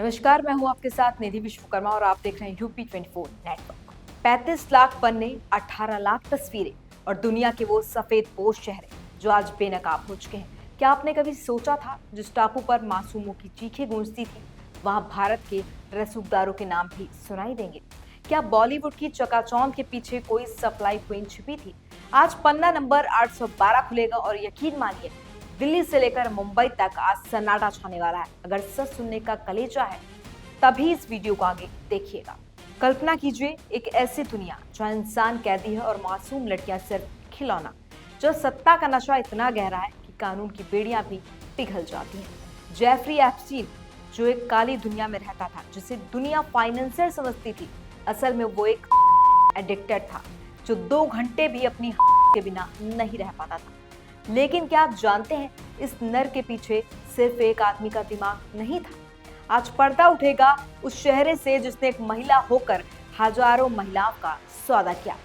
नमस्कार, मैं हूं आपके साथ निधि विश्वकर्मा और आप देख रहे हैं यूपी 24 नेटवर्क। 35 लाख पन्ने, 18 लाख तस्वीरें और दुनिया के वो सफेद पोश चेहरे जो आज बेनकाब हो चुके हैं। क्या आपने कभी सोचा था जिस टापू पर मासूमों की चीखें गूंजती थी, वहां भारत के रसूखदारों के नाम भी सुनाई देंगे? क्या बॉलीवुड की चकाचौंध के पीछे कोई सप्लाई क्वीन छिपी थी? आज पन्ना नंबर 812 खुलेगा और यकीन मानिए, दिल्ली से लेकर मुंबई तक आज सन्नाटा छाने वाला है। अगर सच सुनने का कलेजा है तभी इस वीडियो को आगे देखिएगा। कल्पना कीजिए एक ऐसी दुनिया जहां इंसान कैदी है और मासूम लड़कियां सिर्फ खिलौना, जो सत्ता का नशा इतना गहरा है कि कानून की बेड़ियां भी पिघल जाती हैं। जेफरी एप्स्टीन जो एक काली दुनिया में रहता था, जिसे दुनिया फाइनेंसर समझती थी, असल में वो एक एडिक्टेड था जो 2 घंटे भी अपनी के बिना नहीं रह पाता था। लेकिन क्या आप जानते हैं, इस नर के पीछे सिर्फ एक आदमी का दिमाग नहीं था। आज पर्दा उठेगा उस चेहरे से जिसने एक महिला होकर हजारों महिलाओं का सौदा किया।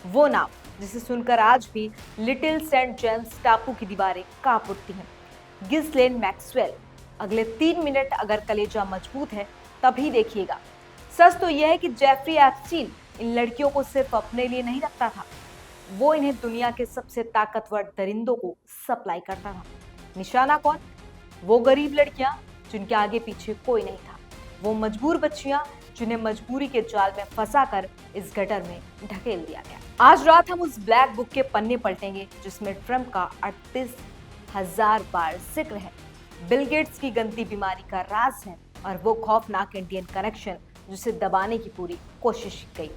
वो नाम जिसे सुनकर आज भी लिटिल सेंट जेम्स टापू की दीवारें कांप उठती हैं, गिस्लेन मैक्सवेल। अगले 3 मिनट अगर कलेजा मजबूत है तभी देखिएगा। सच तो यह है कि जेफरी एप्स्टीन इन लड़कियों को सिर्फ अपने लिए नहीं रखता था, वो इन्हें दुनिया के सबसे ताकतवर दरिंदों को सप्लाई करता था। निशाना कौन? वो गरीब लड़कियां जिनके आगे पीछे कोई नहीं था, वो मजबूर बच्चियां जिन्हें मजबूरी के जाल में फंसाकर इस गटर में ढकेल दिया गया। आज रात हम उस ब्लैक बुक के पन्ने पलटेंगे जिसमें ट्रंप का 38,000 बार जिक्र है, बिल गेट्स की गंदी बीमारी का राज है और वो खौफनाक इंडियन कनेक्शन जिसे दबाने की पूरी कोशिश की गई।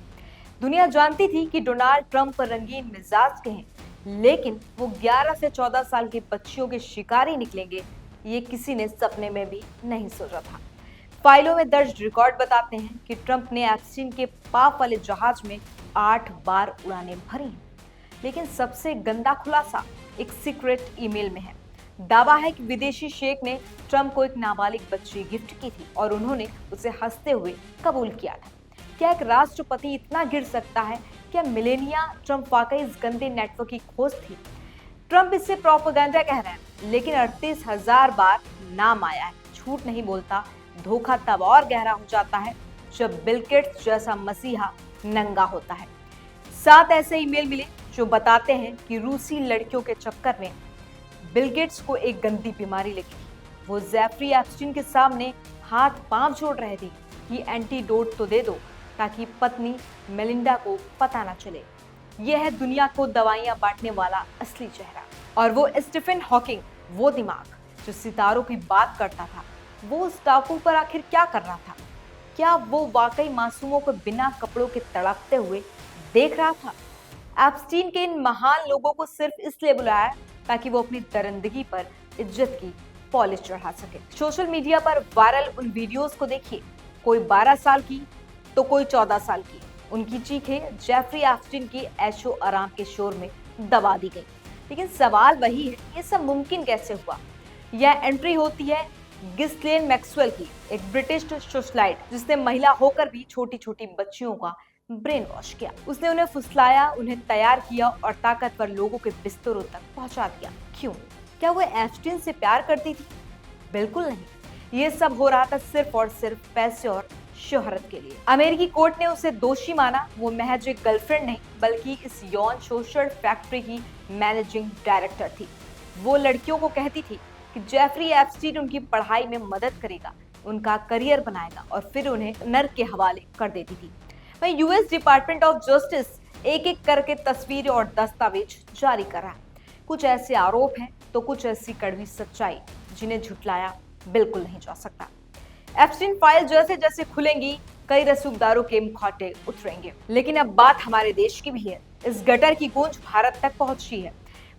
दुनिया जानती थी कि डोनाल्ड ट्रंप रंगीन मिजाज के हैं, लेकिन वो 11 से 14 साल की बच्चियों के शिकारी निकलेंगे, ये किसी ने सपने में भी नहीं सोचा था। फाइलों में दर्ज रिकॉर्ड बताते हैं कि ट्रंप ने एप्स्टीन के पाप वाले जहाज में 8 बार उड़ानें भरी हैं। लेकिन सबसे गंदा खुलासा एक सीक्रेट ईमेल में है। दावा है कि विदेशी शेख ने ट्रंप को एक नाबालिग बच्ची गिफ्ट की थी और उन्होंने उसे हंसते हुए कबूल किया था। क्या एक राष्ट्रपति इतना गिर सकता है? क्या मिलेनिया ट्रंप वाकई इस गंदे नेटवर्क की खोज थी? ट्रंप इससे प्रोपेगेंडा कह रहे हैं, लेकिन 38,000 बार नाम आया है। झूठ नहीं बोलता। धोखा तब और गहरा हो जाता है जब बिल गेट्स जैसा मसीहा नंगा होता है। 7 ऐसे ईमेल मिले जो बताते हैं कि रूसी लड़कियों के चक्कर में बिल गेट्स को एक गंदी बीमारी लगी थी। वो जेफरी एप्स्टीन के सामने हाथ पांव जोड़ रहे थे कि एंटीडोट तो दे दो ताकि पत्नी मेलिंडा को पता ना चले। यह है दुनिया को दवाइयां बांटने वाला असली चेहरा। और वो स्टीफन हॉकिंग, वो दिमाग जो सितारों की बात करता था, वो उस टापू पर आखिर क्या कर रहा था? क्या वो वाकई मासूमों को बिना कपड़ों के तड़पते हुए देख रहा था? एप्स्टीन के इन महान लोगों को सिर्फ इसलिए बुलाया ताकि वो अपनी दरिंदगी पर इज्जत की पॉलिश चढ़ा सके। सोशल मीडिया पर वायरल उन वीडियोस को देखिए, कोई 12 साल की तो कोई 14 साल की। उनकी चीखें जेफरी एप्स्टीन की ऐशो आराम के शोर में दबा दी गई। लेकिन सवाल वही है, ये सब मुमकिन कैसे हुआ? यह एंट्री होती है गिस्लेन मैक्सवेल की, एक ब्रिटिश सोशलाइट जिसने महिला होकर भी छोटी छोटी बच्चियों का ब्रेन वॉश किया। उसने उन्हें फुसलाया, उन्हें तैयार किया और ताकतवर लोगों के बिस्तरों तक पहुंचा दिया। क्यों? क्या वो एप्स्टीन से प्यार करती थी? बिल्कुल नहीं। ये सब हो रहा था सिर्फ और सिर्फ पैसे और शोहरत के लिए। अमेरिकी कोर्ट ने उसे दोषी माना। वो महज एक गर्लफ्रेंड नहीं, बल्कि इस यौन शोषण फैक्ट्री की मैनेजिंग डायरेक्टर थी। वो लड़कियों को कहती थी कि जेफरी एप्स्टीन उनकी पढ़ाई में मदद करेगा, उनका करियर बनाएगा और फिर उन्हें नर के हवाले कर देती थी। वहीं यूएस डिपार्टमेंट ऑफ जस्टिस एक एक करके तस्वीरें और दस्तावेज जारी कर रहा है। कुछ ऐसे आरोप हैं तो कुछ ऐसी कड़वी सच्चाई जिन्हें झुटलाया बिल्कुल नहीं जा सकता। एप्स्टीन फाइल जैसे जैसे खुलेंगी, कई रसूखदारों के मुखौटे उतरेंगे। लेकिन अब बात हमारे देश की भी है। इस गटर की गूंज भारत तक पहुंची है।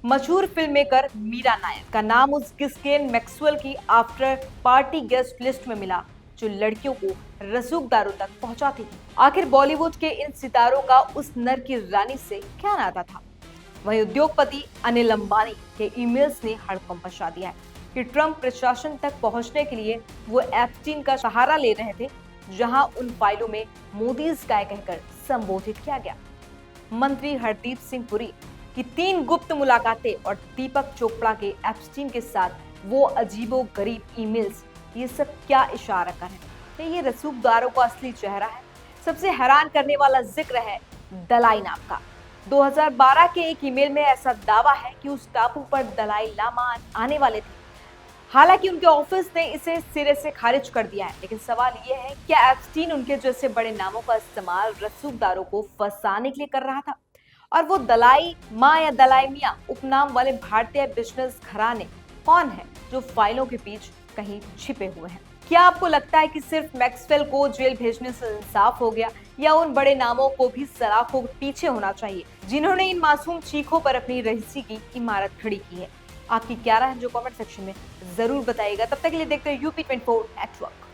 मशहूर फिल्म मेकर मीरा नायर का नाम उस गिस्लेन मैक्सवेल की आफ्टर पार्टी गेस्ट लिस्ट में मिला जो लड़कियों को रसूखदारों तक पहुंचाती थी। आखिर बॉलीवुड के इन सितारों का उस नर की रानी से क्या नाता था? वहीं उद्योगपति अनिल अंबानी के ईमेल्स ने हड़कंप मचा दिया है कि ट्रंप प्रशासन तक पहुंचने के लिए वो एप्स्टीन का सहारा ले रहे थे, जहां उन फाइलों में मोदीज गाय कहकर संबोधित किया गया। मंत्री हरदीप सिंह पुरी की 3 गुप्त मुलाकातें और दीपक चोपड़ा के एप्स्टीन के साथ वो अजीबो गरीब ईमेल्स, ये सब क्या इशारा कर रहे हैं? या ये रसूखदारों का असली चेहरा है? सबसे हैरान करने वाला जिक्र है दलाई नाम का। 2012 के एक ईमेल में ऐसा दावा है कि उस टापू पर दलाई लामा आने वाले थे। हालांकि उनके ऑफिस ने इसे सिरे से खारिज कर दिया है, लेकिन सवाल ये है क्या एप्स्टीन उनके जैसे बड़े नामों का इस्तेमाल रसूखदारों को फंसाने के लिए कर रहा था? और वो दलाई माँ या दलाई मियाँ उपनाम वाले भारतीय बिजनेस घराने कौन है जो फाइलों के बीच कहीं छिपे हुए हैं? क्या आपको लगता है कि सिर्फ मैक्सवेल को जेल भेजने से इंसाफ हो गया, या उन बड़े नामों को भी सलाखों के पीछे होना चाहिए जिन्होंने इन मासूम चीखों पर अपनी रहीसी की इमारत खड़ी की है? आपकी क्या राय है जो कमेंट सेक्शन में जरूर बताइएगा। तब तक के लिए देखते हैं यूपी 24 नेटवर्क।